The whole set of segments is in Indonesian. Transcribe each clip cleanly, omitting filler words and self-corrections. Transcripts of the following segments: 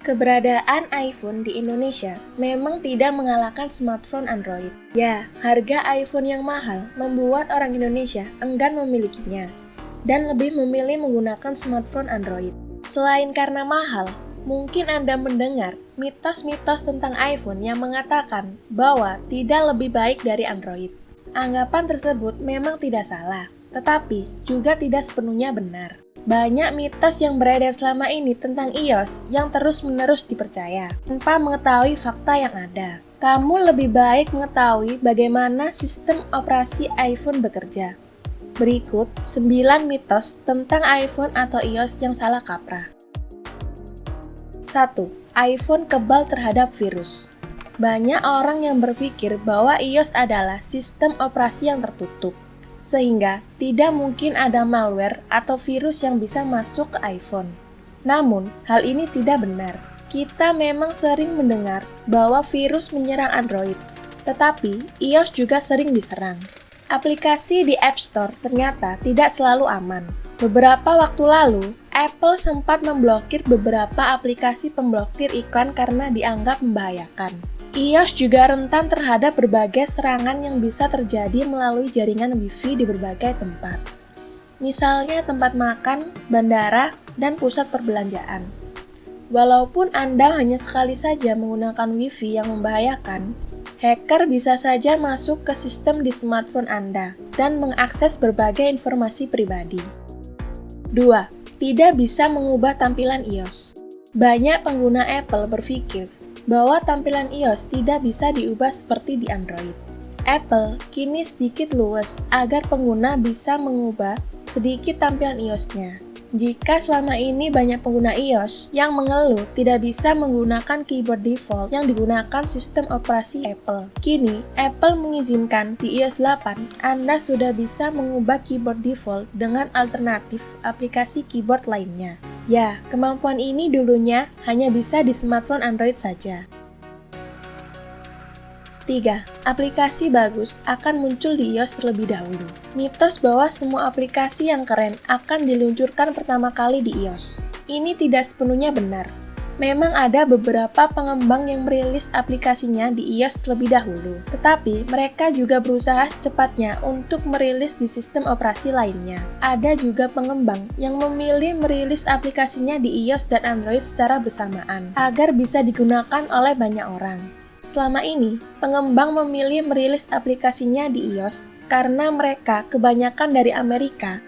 Keberadaan iPhone di Indonesia memang tidak mengalahkan smartphone Android. Ya, harga iPhone yang mahal membuat orang Indonesia enggan memilikinya dan lebih memilih menggunakan smartphone Android. Selain karena mahal, mungkin Anda mendengar mitos-mitos tentang iPhone yang mengatakan bahwa tidak lebih baik dari Android. Anggapan tersebut memang tidak salah, tetapi juga tidak sepenuhnya benar. Banyak mitos yang beredar selama ini tentang iOS yang terus-menerus dipercaya, tanpa mengetahui fakta yang ada. Kamu lebih baik mengetahui bagaimana sistem operasi iPhone bekerja. Berikut 9 mitos tentang iPhone atau iOS yang salah kaprah. 1. iPhone kebal terhadap virus. Banyak orang yang berpikir bahwa iOS adalah sistem operasi yang tertutup, sehingga tidak mungkin ada malware atau virus yang bisa masuk ke iPhone. Namun, hal ini tidak benar. Kita memang sering mendengar bahwa virus menyerang Android, tetapi iOS juga sering diserang. Aplikasi di App Store ternyata tidak selalu aman. Beberapa waktu lalu, Apple sempat memblokir beberapa aplikasi pemblokir iklan karena dianggap membahayakan. iOS juga rentan terhadap berbagai serangan yang bisa terjadi melalui jaringan Wi-Fi di berbagai tempat. Misalnya tempat makan, bandara, dan pusat perbelanjaan. Walaupun Anda hanya sekali saja menggunakan Wi-Fi yang membahayakan, hacker bisa saja masuk ke sistem di smartphone Anda dan mengakses berbagai informasi pribadi. 2. Tidak bisa mengubah tampilan iOS. Banyak pengguna Apple berpikir bahwa tampilan iOS tidak bisa diubah seperti di Android. Apple kini sedikit luas agar pengguna bisa mengubah sedikit tampilan iOS-nya. Jika selama ini banyak pengguna iOS yang mengeluh tidak bisa menggunakan keyboard default yang digunakan sistem operasi Apple, kini Apple mengizinkan di iOS 8 Anda sudah bisa mengubah keyboard default dengan alternatif aplikasi keyboard lainnya. Ya, kemampuan ini dulunya hanya bisa di smartphone Android saja. 3. Aplikasi bagus akan muncul di iOS terlebih dahulu. Mitos bahwa semua aplikasi yang keren akan diluncurkan pertama kali di iOS. Ini tidak sepenuhnya benar. Memang ada beberapa pengembang yang merilis aplikasinya di iOS terlebih dahulu, tetapi mereka juga berusaha secepatnya untuk merilis di sistem operasi lainnya. Ada juga pengembang yang memilih merilis aplikasinya di iOS dan Android secara bersamaan, agar bisa digunakan oleh banyak orang. Selama ini, pengembang memilih merilis aplikasinya di iOS karena mereka kebanyakan dari Amerika.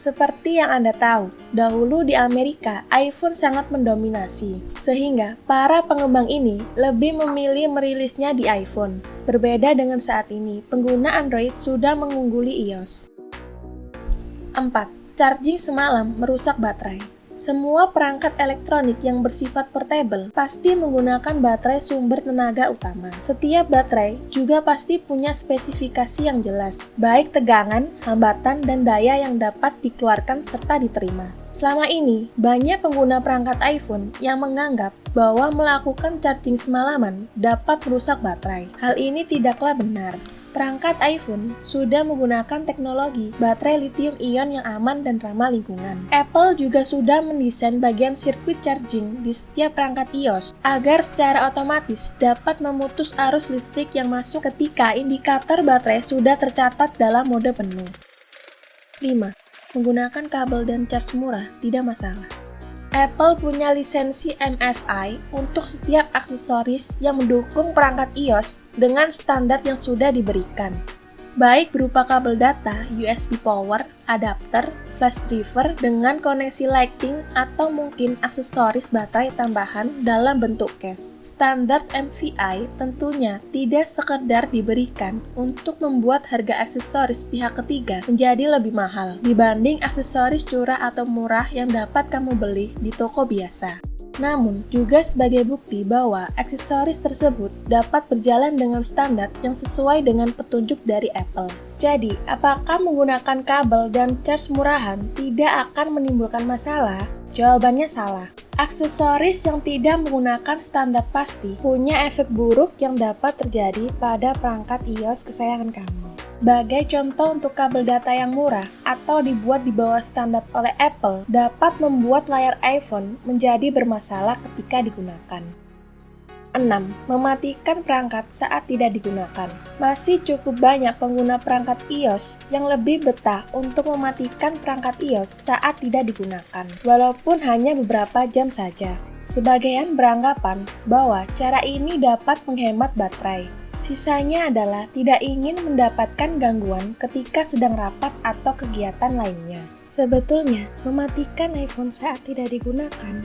Seperti yang Anda tahu, dahulu di Amerika, iPhone sangat mendominasi, sehingga para pengembang ini lebih memilih merilisnya di iPhone. Berbeda dengan saat ini, pengguna Android sudah mengungguli iOS. 4. Charging semalam merusak baterai. Semua perangkat elektronik yang bersifat portable pasti menggunakan baterai sumber tenaga utama. Setiap baterai juga pasti punya spesifikasi yang jelas, baik tegangan, hambatan, dan daya yang dapat dikeluarkan serta diterima. Selama ini, banyak pengguna perangkat iPhone yang menganggap bahwa melakukan charging semalaman dapat merusak baterai. Hal ini tidaklah benar. Perangkat iPhone sudah menggunakan teknologi baterai lithium-ion yang aman dan ramah lingkungan. Apple juga sudah mendesain bagian sirkuit charging di setiap perangkat iOS agar secara otomatis dapat memutus arus listrik yang masuk ketika indikator baterai sudah tercatat dalam mode penuh. 5. Menggunakan kabel dan charge murah tidak masalah. Apple punya lisensi MFI untuk setiap aksesoris yang mendukung perangkat iOS dengan standar yang sudah diberikan, baik berupa kabel data, USB power, adapter, flash driver dengan koneksi Lightning atau mungkin aksesoris baterai tambahan dalam bentuk case. Standar MFI tentunya tidak sekedar diberikan untuk membuat harga aksesoris pihak ketiga menjadi lebih mahal dibanding aksesoris curah atau murah yang dapat kamu beli di toko biasa. Namun, juga sebagai bukti bahwa aksesoris tersebut dapat berjalan dengan standar yang sesuai dengan petunjuk dari Apple. Jadi, apakah menggunakan kabel dan charge murahan tidak akan menimbulkan masalah? Jawabannya salah. Aksesoris yang tidak menggunakan standar pasti punya efek buruk yang dapat terjadi pada perangkat iOS kesayangan kamu. Sebagai contoh untuk kabel data yang murah atau dibuat di bawah standar oleh Apple dapat membuat layar iPhone menjadi bermasalah ketika digunakan. 6. Mematikan perangkat saat tidak digunakan. Masih cukup banyak pengguna perangkat iOS yang lebih betah untuk mematikan perangkat iOS saat tidak digunakan, walaupun hanya beberapa jam saja. Sebagian beranggapan bahwa cara ini dapat menghemat baterai. Sisanya adalah tidak ingin mendapatkan gangguan ketika sedang rapat atau kegiatan lainnya. Sebetulnya, mematikan iPhone saat tidak digunakan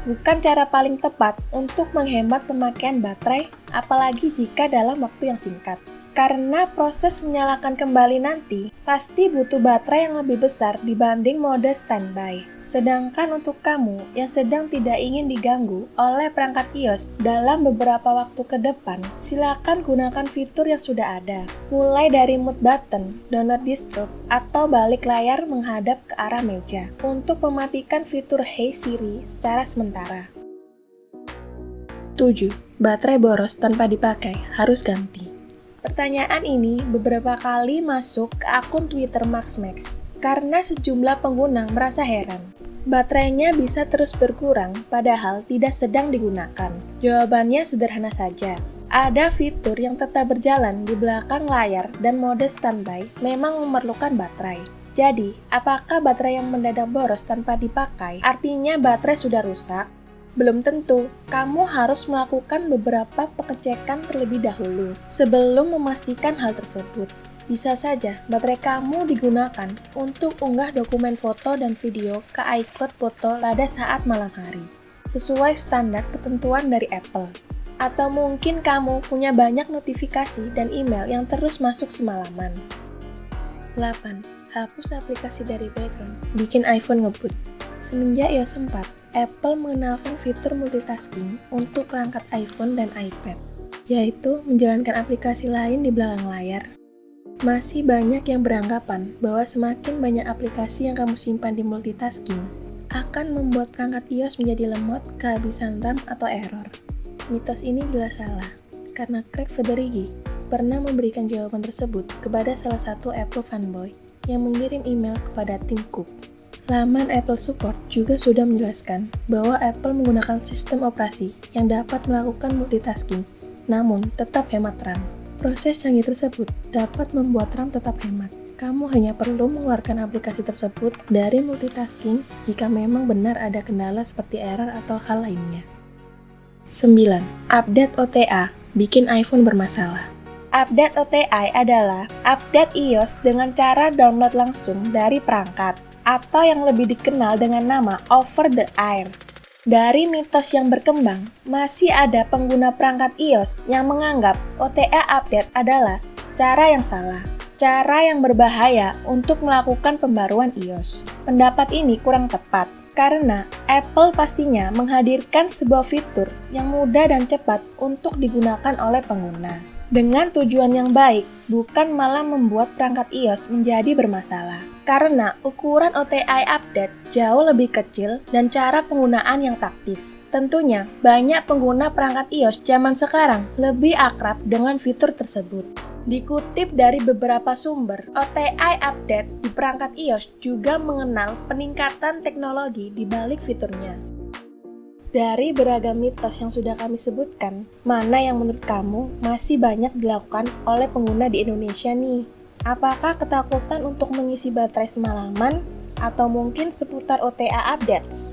bukan cara paling tepat untuk menghemat pemakaian baterai, apalagi jika dalam waktu yang singkat. Karena proses menyalakan kembali nanti pasti butuh baterai yang lebih besar dibanding mode standby. Sedangkan untuk kamu yang sedang tidak ingin diganggu oleh perangkat iOS dalam beberapa waktu ke depan, silakan gunakan fitur yang sudah ada. Mulai dari mute button, do not disturb, atau balik layar menghadap ke arah meja untuk mematikan fitur Hey Siri secara sementara. 7. Baterai boros tanpa dipakai, harus ganti. Pertanyaan ini beberapa kali masuk ke akun Twitter MaxMax karena sejumlah pengguna merasa heran. Baterainya bisa terus berkurang padahal tidak sedang digunakan. Jawabannya sederhana saja. Ada fitur yang tetap berjalan di belakang layar dan mode standby memang memerlukan baterai. Jadi, apakah baterai yang mendadak boros tanpa dipakai artinya baterai sudah rusak? Belum tentu, kamu harus melakukan beberapa pengecekan terlebih dahulu sebelum memastikan hal tersebut. Bisa saja baterai kamu digunakan untuk unggah dokumen foto dan video ke iCloud Foto pada saat malam hari, sesuai standar ketentuan dari Apple. Atau mungkin kamu punya banyak notifikasi dan email yang terus masuk semalaman. 8. Hapus aplikasi dari background, bikin iPhone ngebut. Semenjak iOS 4, Apple mengenalkan fitur multitasking untuk perangkat iPhone dan iPad, yaitu menjalankan aplikasi lain di belakang layar. Masih banyak yang beranggapan bahwa semakin banyak aplikasi yang kamu simpan di multitasking akan membuat perangkat iOS menjadi lemot, kehabisan RAM, atau error. Mitos ini jelas salah, karena Craig Federighi pernah memberikan jawaban tersebut kepada salah satu Apple fanboy yang mengirim email kepada Tim Cook. Laman Apple Support juga sudah menjelaskan bahwa Apple menggunakan sistem operasi yang dapat melakukan multitasking, namun tetap hemat RAM. Proses canggih tersebut dapat membuat RAM tetap hemat. Kamu hanya perlu mengeluarkan aplikasi tersebut dari multitasking jika memang benar ada kendala seperti error atau hal lainnya. 9. Update OTA bikin iPhone bermasalah. Update OTA adalah update iOS dengan cara download langsung dari perangkat, atau yang lebih dikenal dengan nama over the air. Dari mitos yang berkembang, masih ada pengguna perangkat iOS yang menganggap OTA update adalah cara yang salah, cara yang berbahaya untuk melakukan pembaruan iOS. Pendapat ini kurang tepat, karena Apple pastinya menghadirkan sebuah fitur yang mudah dan cepat untuk digunakan oleh pengguna, dengan tujuan yang baik, bukan malah membuat perangkat iOS menjadi bermasalah. Karena ukuran OTA update jauh lebih kecil dan cara penggunaan yang praktis. Tentunya, banyak pengguna perangkat iOS zaman sekarang lebih akrab dengan fitur tersebut. Dikutip dari beberapa sumber, OTA update di perangkat iOS juga mengenal peningkatan teknologi di balik fiturnya. Dari beragam mitos yang sudah kami sebutkan, mana yang menurut kamu masih banyak dilakukan oleh pengguna di Indonesia nih? Apakah ketakutan untuk mengisi baterai semalaman? Atau mungkin seputar OTA updates?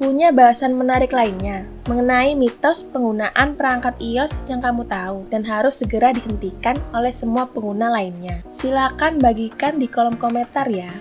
Punya bahasan menarik lainnya mengenai mitos penggunaan perangkat iOS yang kamu tahu dan harus segera dihentikan oleh semua pengguna lainnya? Silakan bagikan di kolom komentar ya.